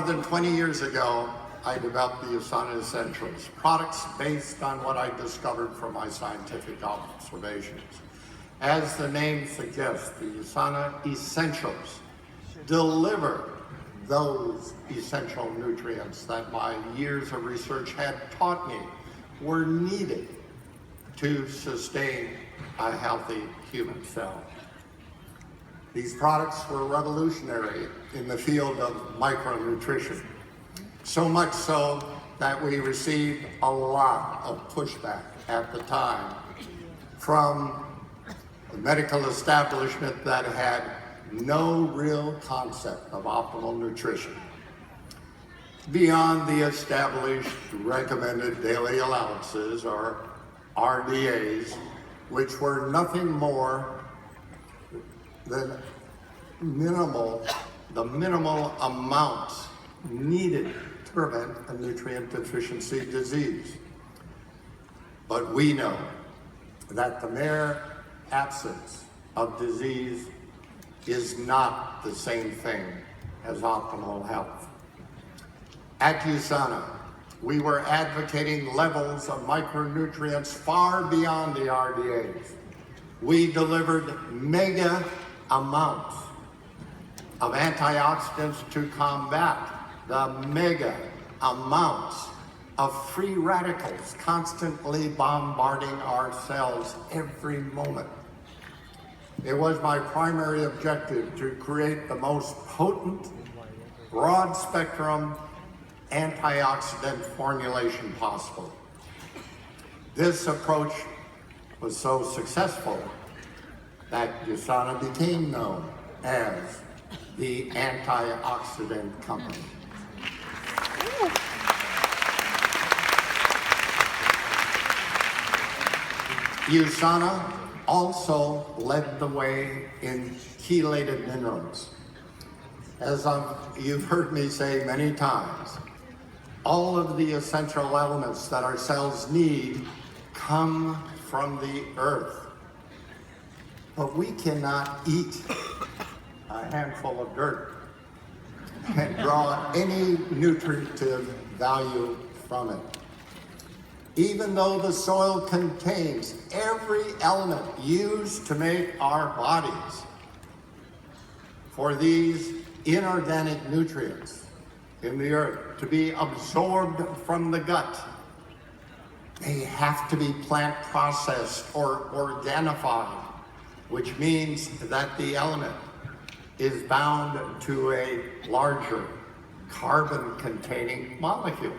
than 20 years ago, I developed the USANA Essentials, products based on what I discovered from my scientific observations. As the name suggests, the USANA Essentials deliver those essential nutrients that my years of research had taught me were needed to sustain a healthy human cell. These products were revolutionary in the field of micronutrition, so much so that we received a lot of pushback at the time from the medical establishment that had no real concept of optimal nutrition beyond the established recommended daily allowances, or RDAs, which were nothing more than the minimal amounts needed to prevent a nutrient deficiency disease. But we know that the mere absence of disease is not the same thing as optimal health. At USANA, we were advocating levels of micronutrients far beyond the RDAs. We delivered mega amounts of antioxidants to combat the mega amounts of free radicals constantly bombarding our cells every moment. It was my primary objective to create the most potent, broad-spectrum antioxidant formulation possible. This approach was so successful that USANA became known as the antioxidant company. USANA also led the way in chelated minerals. As you've heard me say many times, all of the essential elements that our cells need come from the earth. But we cannot eat a handful of dirt and draw any nutritive value from it. Even though the soil contains every element used to make our bodies, for these inorganic nutrients in the earth to be absorbed from the gut, they have to be plant processed or organified, which means that the element is bound to a larger carbon-containing molecule.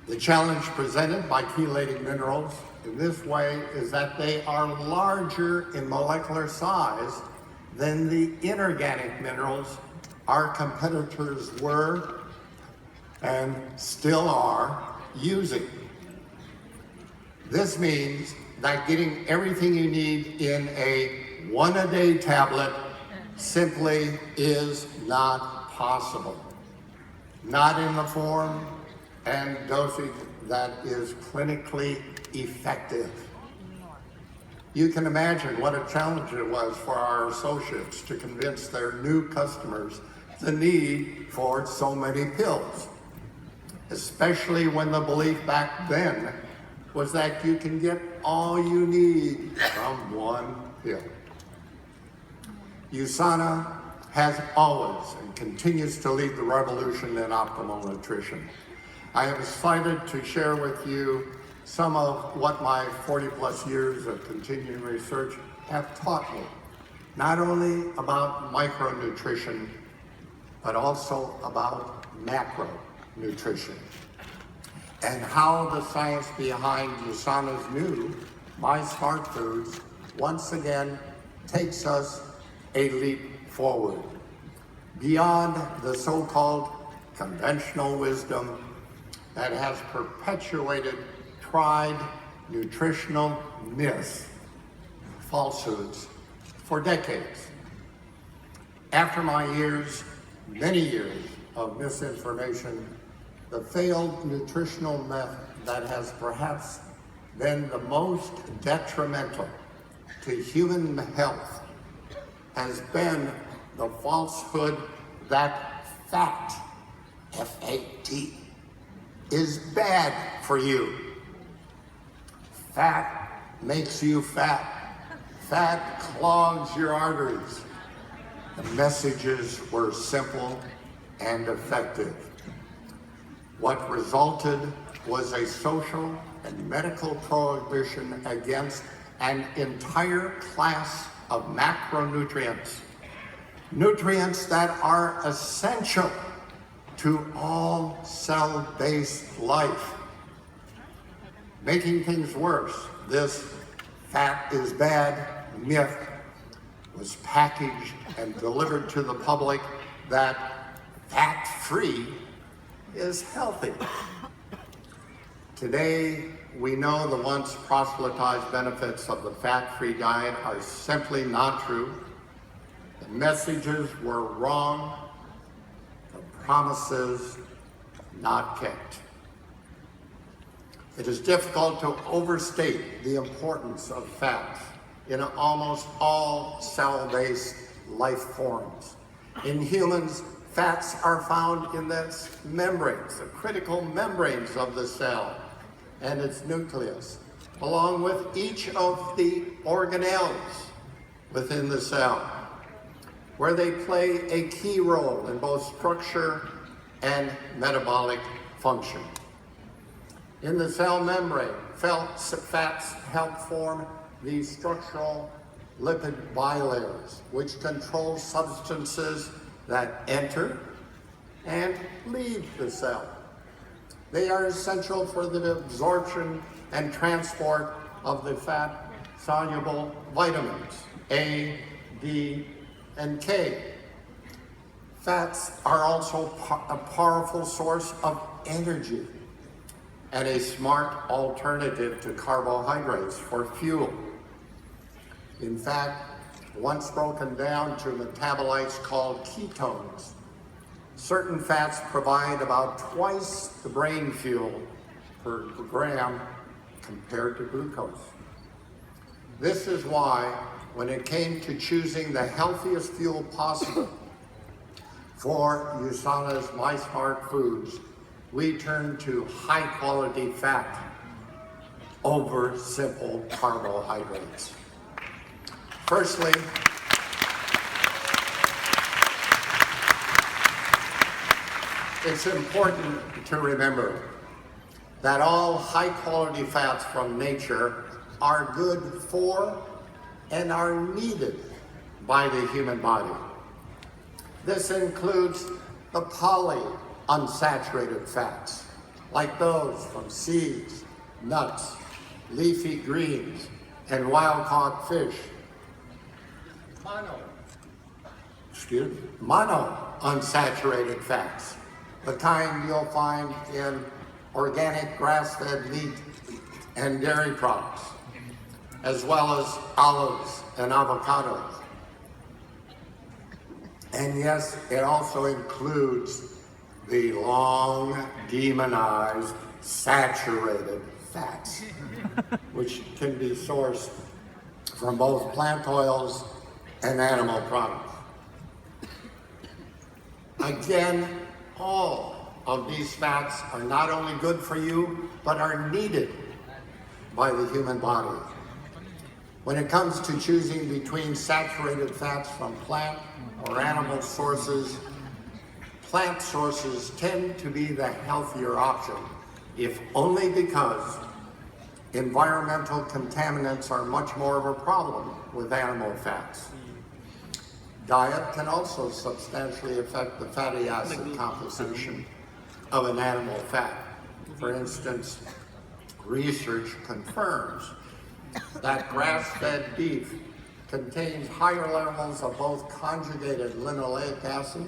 The challenge presented by chelated minerals in this way is that they are larger in molecular size than the inorganic minerals our competitors were and still are using. This means that getting everything you need in a one-a-day tablet simply is not possible. Not in the form and dosage that is clinically effective. You can imagine what a challenge it was for our associates to convince their new customers the need for so many pills, especially when the belief back then was that you can get all you need from one pill. USANA has always and continues to lead the revolution in optimal nutrition. I am excited to share with you some of what my 40+ years of continuing research have taught me, not only about micronutrition, but also about macronutrition, and how the science behind USANA's new My Smart Foods once again takes us a leap forward beyond the so-called conventional wisdom that has perpetuated tried nutritional myths, falsehoods, for decades. After my many years of misinformation, the failed nutritional myth that has perhaps been the most detrimental to human health has been the falsehood that fat, F-A-T, is bad for you. Fat makes you fat. Fat clogs your arteries. The messages were simple and effective. What resulted was a social and medical prohibition against an entire class of macronutrients, nutrients that are essential to all cell-based life. Making things worse, this fat is bad myth was packaged and delivered to the public that fat-free is healthy. Today, we know the once proselytized benefits of the fat-free diet are simply not true. The messages were wrong, the promises not kept. It is difficult to overstate the importance of fats in almost all cell-based life forms. In humans, fats are found in the membranes, the critical membranes of the cell and its nucleus, along with each of the organelles within the cell, where they play a key role in both structure and metabolic function. In the cell membrane, fats help form these structural lipid bilayers, which control substances that enter and leave the cell. They are essential for the absorption and transport of the fat-soluble vitamins A, D, and K. Fats are also a powerful source of energy and a smart alternative to carbohydrates for fuel. In fact, once broken down to metabolites called ketones, certain fats provide about twice the brain fuel per gram compared to glucose. This is why, when it came to choosing the healthiest fuel possible for USANA's My Smart Foods, we turned to high-quality fat over simple carbohydrates. Firstly, it's important to remember that all high-quality fats from nature are good for and are needed by the human body. This includes the polyunsaturated fats, like those from seeds, nuts, leafy greens, and wild-caught fish. Monounsaturated fats, the kind you'll find in organic grass-fed meat and dairy products, as well as olives and avocados. And yes, it also includes the long demonized saturated fats, which can be sourced from both plant oils and animal products. Again, all of these fats are not only good for you, but are needed by the human body. When it comes to choosing between saturated fats from plant or animal sources, plant sources tend to be the healthier option, if only because environmental contaminants are much more of a problem with animal fats. Diet can also substantially affect the fatty acid composition of an animal fat. For instance, research confirms that grass-fed beef contains higher levels of both conjugated linoleic acid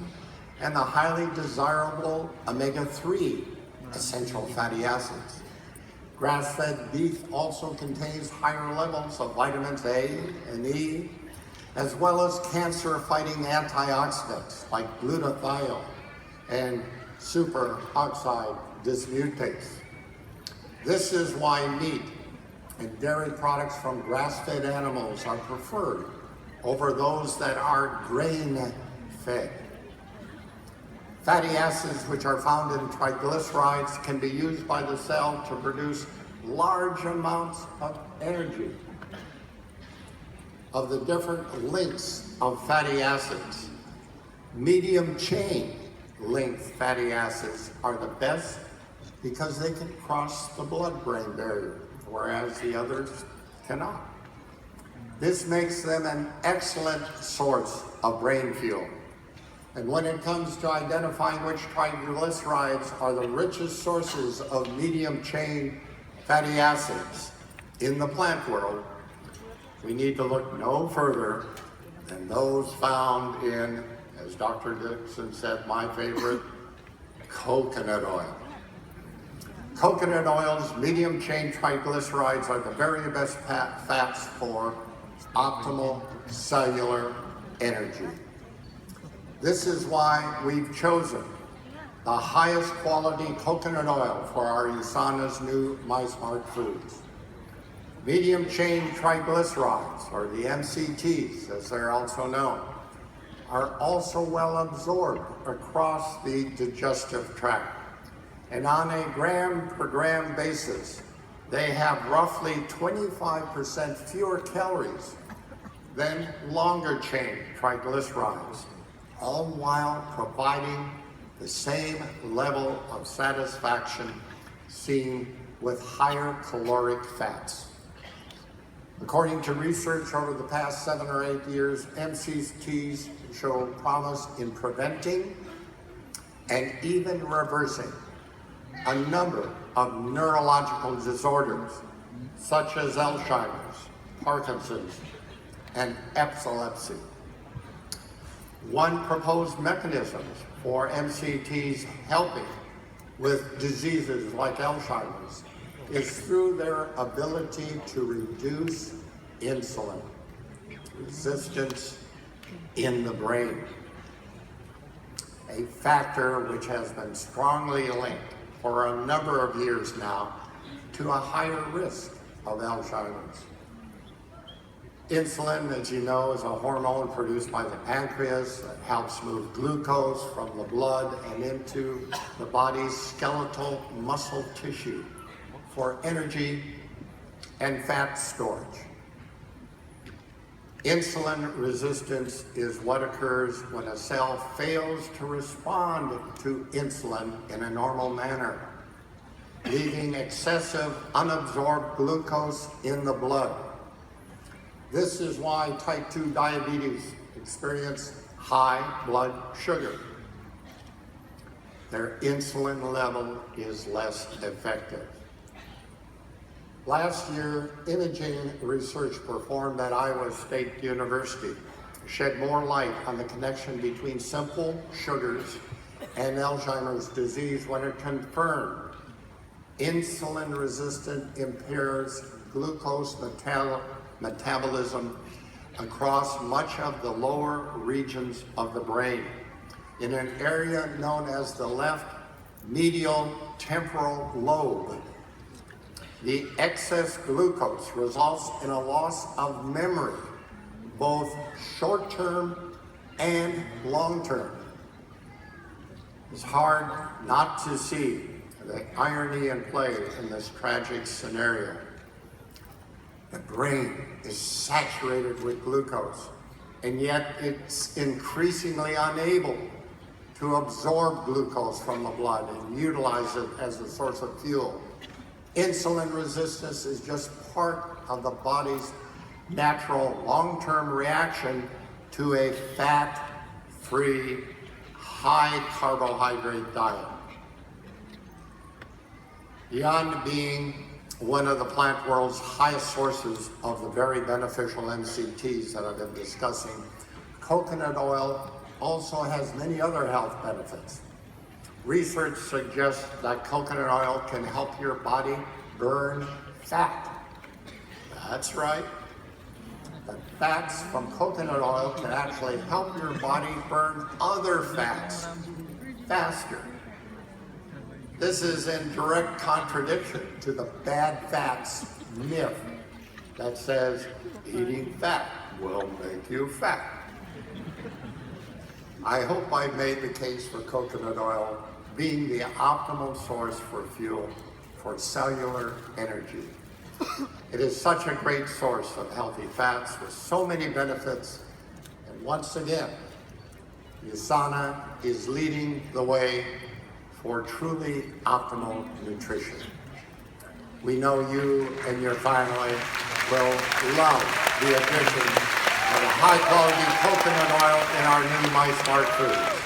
and the highly desirable omega-3 essential fatty acids. Grass-fed beef also contains higher levels of vitamins A and E, as well as cancer-fighting antioxidants like glutathione and superoxide dismutase. This is why meat and dairy products from grass-fed animals are preferred over those that are grain-fed. Fatty acids, which are found in triglycerides, can be used by the cell to produce large amounts of energy. Of the different lengths of fatty acids, medium chain length fatty acids are the best because they can cross the blood-brain barrier, whereas the others cannot. This makes them an excellent source of brain fuel. And when it comes to identifying which triglycerides are the richest sources of medium chain fatty acids in the plant world, we need to look no further than those found in, as Dr. Dixon said, my favorite, coconut oil. Coconut oil's medium chain triglycerides are the very best fats for optimal cellular energy. This is why we've chosen the highest quality coconut oil for our USANA's new MySmart foods. Medium chain triglycerides, or the MCTs as they're also known, are also well absorbed across the digestive tract. And on a gram per gram basis, they have roughly 25% fewer calories than longer chain triglycerides, all while providing the same level of satisfaction seen with higher caloric fats. According to research over the past 7 or 8 years, MCTs show promise in preventing and even reversing a number of neurological disorders, such as Alzheimer's, Parkinson's, and epilepsy. One proposed mechanism for MCTs helping with diseases like Alzheimer's is through their ability to reduce insulin resistance in the brain, a factor which has been strongly linked for a number of years now to a higher risk of Alzheimer's. Insulin, as you know, is a hormone produced by the pancreas that helps move glucose from the blood and into the body's skeletal muscle tissue for energy and fat storage. Insulin resistance is what occurs when a cell fails to respond to insulin in a normal manner, leaving excessive unabsorbed glucose in the blood. This is why type 2 diabetes experience high blood sugar. Their insulin level is less effective. Last year, imaging research performed at Iowa State University shed more light on the connection between simple sugars and Alzheimer's disease when it confirmed insulin resistance impairs glucose metabolism across much of the lower regions of the brain in an area known as the left medial temporal lobe. The excess glucose results in a loss of memory, both short-term and long-term. It's hard not to see the irony in play in this tragic scenario. The brain is saturated with glucose, and yet it's increasingly unable to absorb glucose from the blood and utilize it as a source of fuel. Insulin resistance is just part of the body's natural long-term reaction to a fat-free, high-carbohydrate diet. Beyond being one of the plant world's highest sources of the very beneficial MCTs that I've been discussing, coconut oil also has many other health benefits. Research suggests that coconut oil can help your body burn fat. That's right. The fats from coconut oil can actually help your body burn other fats faster. This is in direct contradiction to the bad fats myth that says eating fat will make you fat. I hope I've made the case for coconut oil being the optimal source for fuel for cellular energy. It is such a great source of healthy fats with so many benefits. And once again, USANA is leading the way for truly optimal nutrition. We know you and your family will love the addition of a high-quality coconut oil in our new My Smart Foods.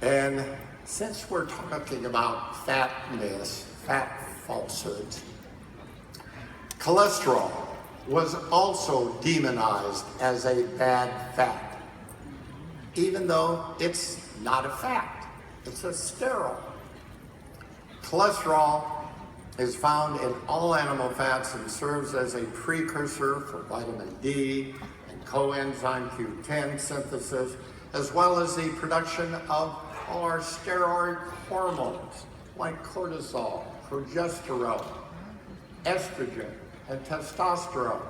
And since we're talking about fat myths, fat falsehoods, cholesterol was also demonized as a bad fat, even though it's not a fat, it's a sterol. Cholesterol is found in all animal fats and serves as a precursor for vitamin D and coenzyme Q10 synthesis, as well as the production of all our steroid hormones like cortisol, progesterone, estrogen, and testosterone.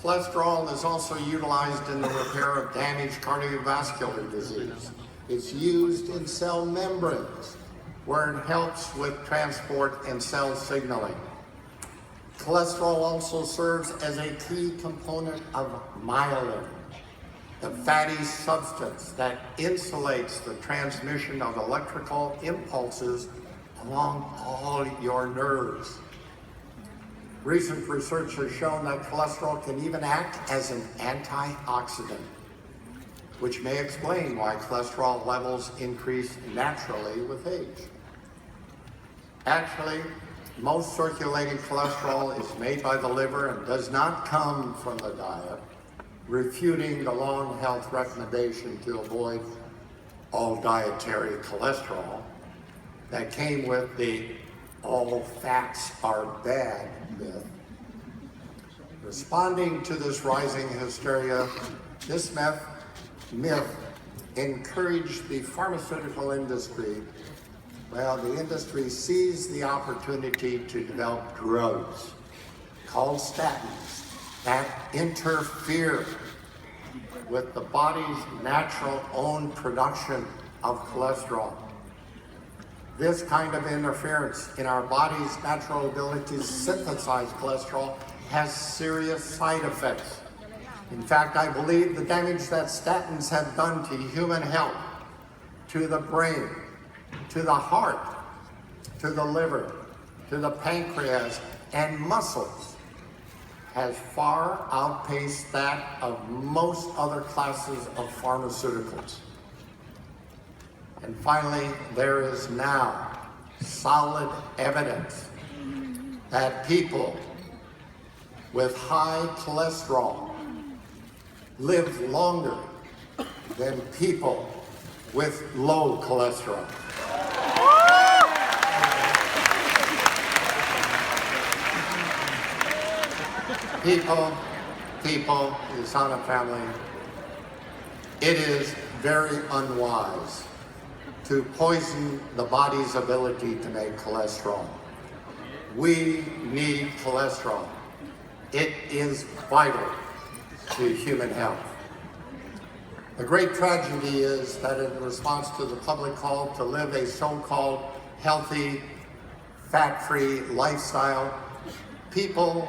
Cholesterol is also utilized in the repair of damaged cardiovascular disease. It's used in cell membranes, where it helps with transport and cell signaling. Cholesterol also serves as a key component of myelin, the fatty substance that insulates the transmission of electrical impulses along all your nerves. Recent research has shown that cholesterol can even act as an antioxidant, which may explain why cholesterol levels increase naturally with age. Actually, most circulating cholesterol is made by the liver and does not come from the diet, refuting the long health recommendation to avoid all dietary cholesterol that came with the all fats are bad myth. Responding to this rising hysteria, this myth encouraged the pharmaceutical industry. Well, the industry seized the opportunity to develop drugs called statins that interfere with the body's natural own production of cholesterol. This kind of interference in our body's natural ability to synthesize cholesterol has serious side effects. In fact, I believe the damage that statins have done to human health, to the brain, to the heart, to the liver, to the pancreas, and muscles has far outpaced that of most other classes of pharmaceuticals. And finally, there is now solid evidence that people with high cholesterol live longer than people with low cholesterol. People, the USANA family, it is very unwise to poison the body's ability to make cholesterol. We need cholesterol. It is vital to human health. The great tragedy is that in response to the public call to live a so-called healthy, fat-free lifestyle, people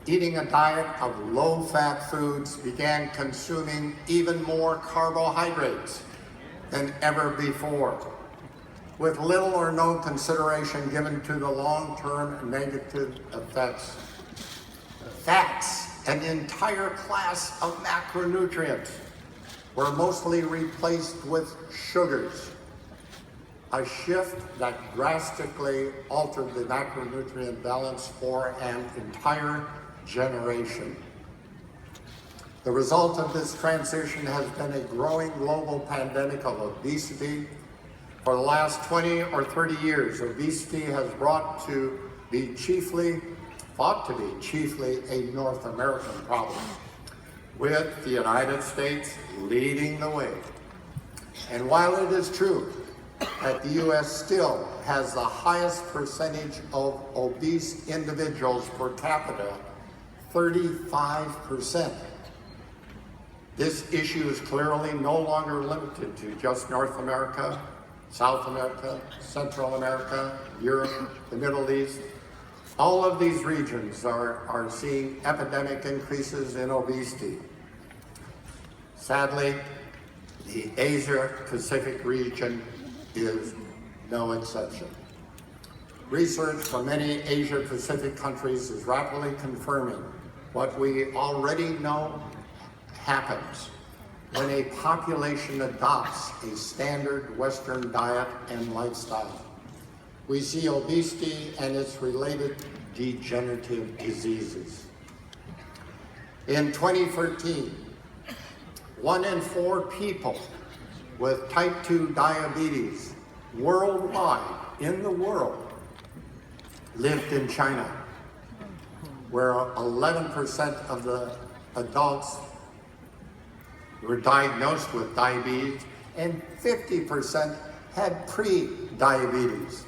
eating a diet of low-fat foods began consuming even more carbohydrates than ever before, with little or no consideration given to the long-term negative effects. Fats, an entire class of macronutrients, were mostly replaced with sugars, a shift that drastically altered the macronutrient balance for an entire generation. The result of this transition has been a growing global pandemic of obesity. For the last 20 or 30 years, obesity has thought to be chiefly a North American problem, with the United States leading the way. And while it is true that the U.S. still has the highest percentage of obese individuals per capita, 35%, This issue is clearly no longer limited to just North America, South America, Central America, Europe, the Middle East. All of these regions are seeing epidemic increases in obesity. Sadly, the Asia-Pacific region is no exception. Research from many Asia-Pacific countries is rapidly confirming what we already know happens when a population adopts a standard Western diet and lifestyle. We see obesity and its related degenerative diseases. In 2013, 1 in 4 people with type 2 diabetes worldwide, in the world, lived in China, where 11% of the adults were diagnosed with diabetes and 50% had pre-diabetes.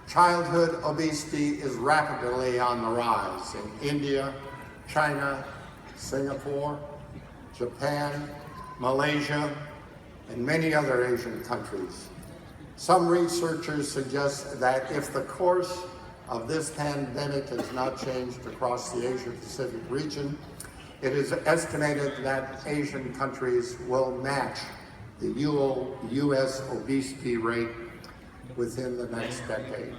Childhood obesity is rapidly on the rise in India, China, Singapore, Japan, Malaysia, and many other Asian countries. Some researchers suggest that if the course of this pandemic has not changed across the Asia-Pacific region, it is estimated that Asian countries will match the U.S. obesity rate within the next decade.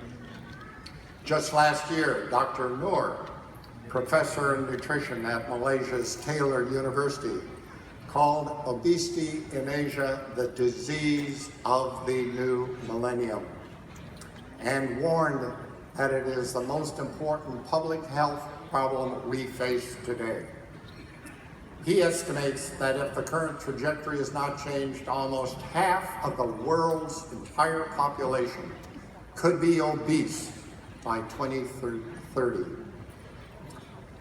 Just last year, Dr. Noor, professor in nutrition at Malaysia's Taylor University, called obesity in Asia the disease of the new millennium, and warned that it is the most important public health problem we face today. He estimates that if the current trajectory is not changed, almost half of the world's entire population could be obese by 2030.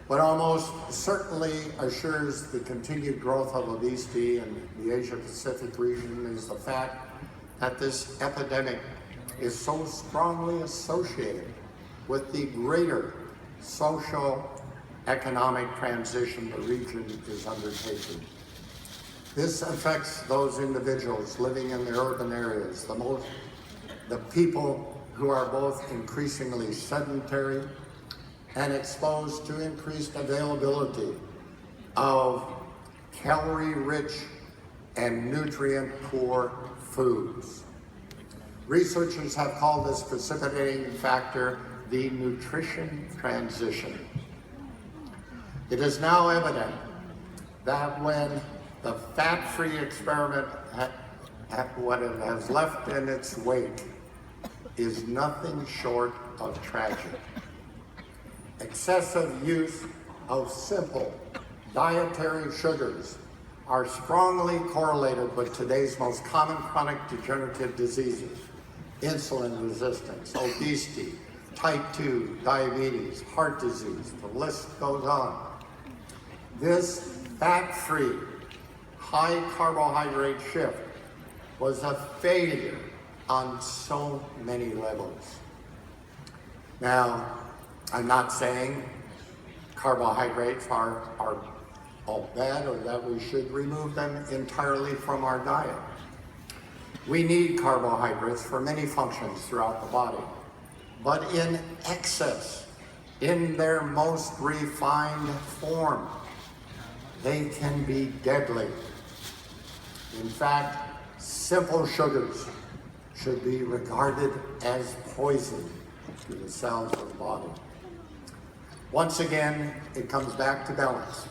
What almost certainly assures the continued growth of obesity in the Asia-Pacific region is the fact that this epidemic is so strongly associated with the greater social economic transition the region is undertaking. This affects those individuals living in the urban areas, the people who are both increasingly sedentary and exposed to increased availability of calorie-rich and nutrient-poor foods. Researchers have called this precipitating factor the nutrition transition. It is now evident that when the fat-free experiment, what it has left in its wake, is nothing short of tragic. Excessive use of simple dietary sugars are strongly correlated with today's most common chronic degenerative diseases: insulin resistance, obesity, type 2 diabetes, heart disease, the list goes on. This fat-free, high-carbohydrate shift was a failure on so many levels. Now, I'm not saying carbohydrates are all bad or that we should remove them entirely from our diet. We need carbohydrates for many functions throughout the body, but in excess, in their most refined form, they can be deadly. In fact, simple sugars should be regarded as poison to the cells of the body. Once again, it comes back to balance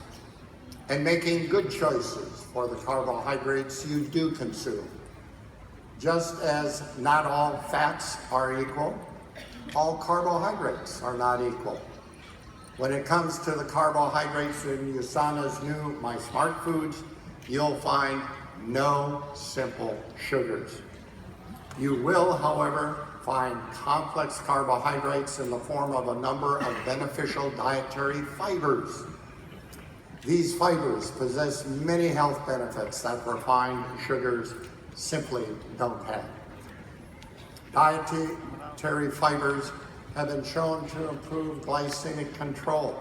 and making good choices for the carbohydrates you do consume. Just as not all fats are equal, all carbohydrates are not equal. When it comes to the carbohydrates in USANA's new My Smart Foods, you'll find no simple sugars. You will, however, find complex carbohydrates in the form of a number of beneficial dietary fibers. These fibers possess many health benefits that refined sugars simply don't have. Dietary fibers have been shown to improve glycemic control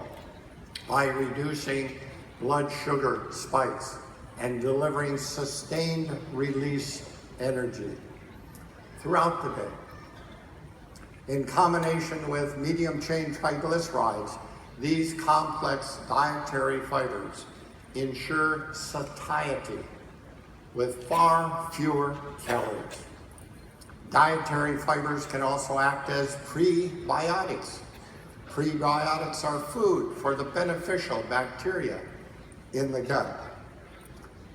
by reducing blood sugar spikes, and delivering sustained release energy throughout the day. In combination with medium chain triglycerides, these complex dietary fibers ensure satiety with far fewer calories. Dietary fibers can also act as prebiotics. Prebiotics are food for the beneficial bacteria in the gut.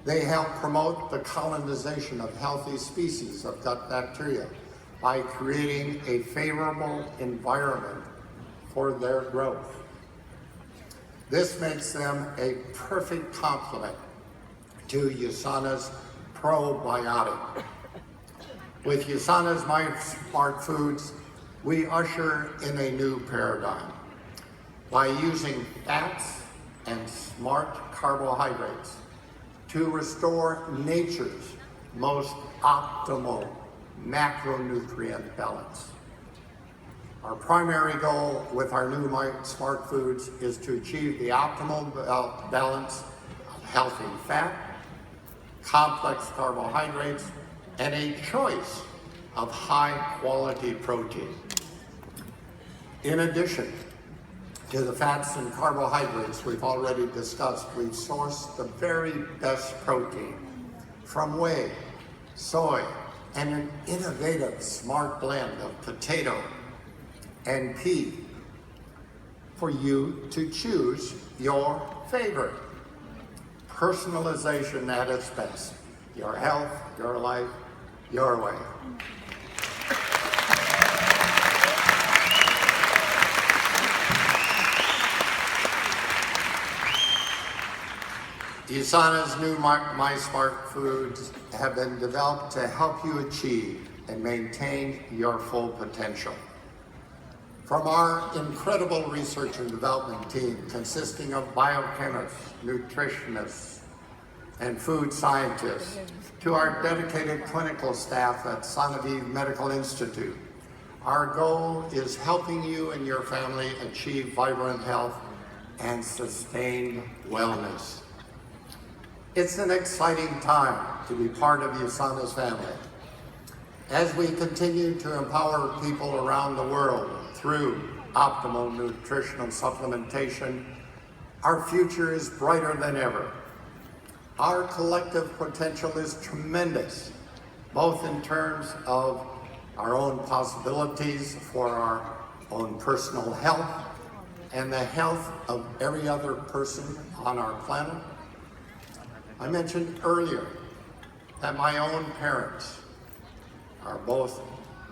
They help promote the colonization of healthy species of gut bacteria by creating a favorable environment for their growth. This makes them a perfect complement to USANA's probiotic. With USANA's My Smart Foods, we usher in a new paradigm by using fats and smart carbohydrates to restore nature's most optimal macronutrient balance. Our primary goal with our new My Smart Foods is to achieve the optimal balance of healthy fat, complex carbohydrates, and a choice of high-quality protein. In addition to the fats and carbohydrates we've already discussed, we've sourced the very best protein from whey, soy, and an innovative smart blend of potato and pea for you to choose your favorite. Personalization at its best. Your health, your life, your way. USANA's new My Smart Foods have been developed to help you achieve and maintain your full potential. From our incredible research and development team consisting of biochemists, nutritionists, and food scientists, to our dedicated clinical staff at Sanofi Medical Institute, our goal is helping you and your family achieve vibrant health and sustained wellness. It's an exciting time to be part of USANA's family. As we continue to empower people around the world through optimal nutritional supplementation, our future is brighter than ever. Our collective potential is tremendous, both in terms of our own possibilities for our own personal health and the health of every other person on our planet. I mentioned earlier that my own parents are both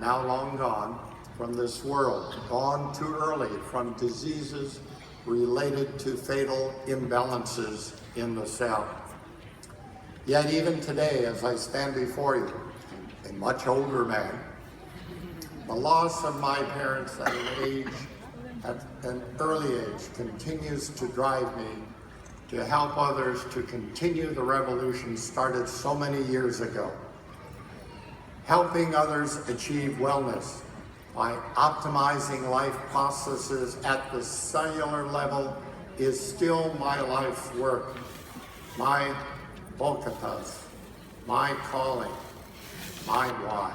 now long gone from this world, gone too early from diseases related to fatal imbalances in the cell. Yet even today, as I stand before you, a much older man, the loss of my parents at an early age continues to drive me to help others to continue the revolution started so many years ago. Helping others achieve wellness by optimizing life processes at the cellular level is still my life's work, my vocatus, my calling, my why.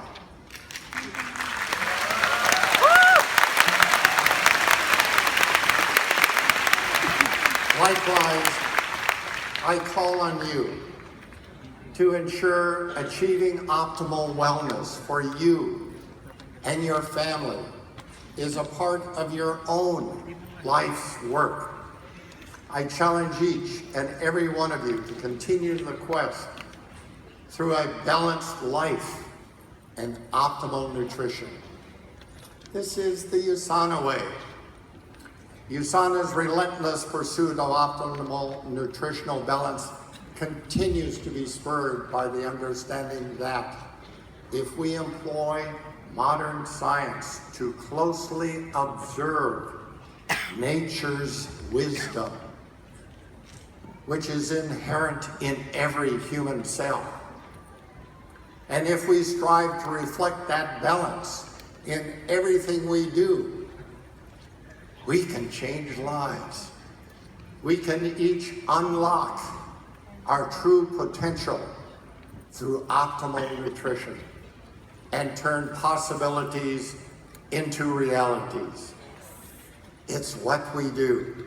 Likewise, I call on you to ensure achieving optimal wellness for you and your family is a part of your own life's work. I challenge each and every one of you to continue the quest through a balanced life and optimal nutrition. This is the USANA way. USANA's relentless pursuit of optimal nutritional balance continues to be spurred by the understanding that if we employ modern science to closely observe nature's wisdom, which is inherent in every human cell, and if we strive to reflect that balance in everything we do, we can change lives. We can each unlock our true potential through optimal nutrition and turn possibilities into realities. It's what we do.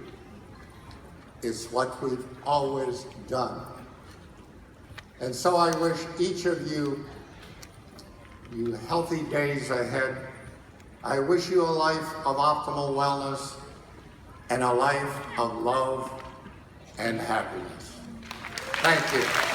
It's what we've always done. And so I wish each of you healthy days ahead. I wish you a life of optimal wellness and a life of love and happiness. Thank you.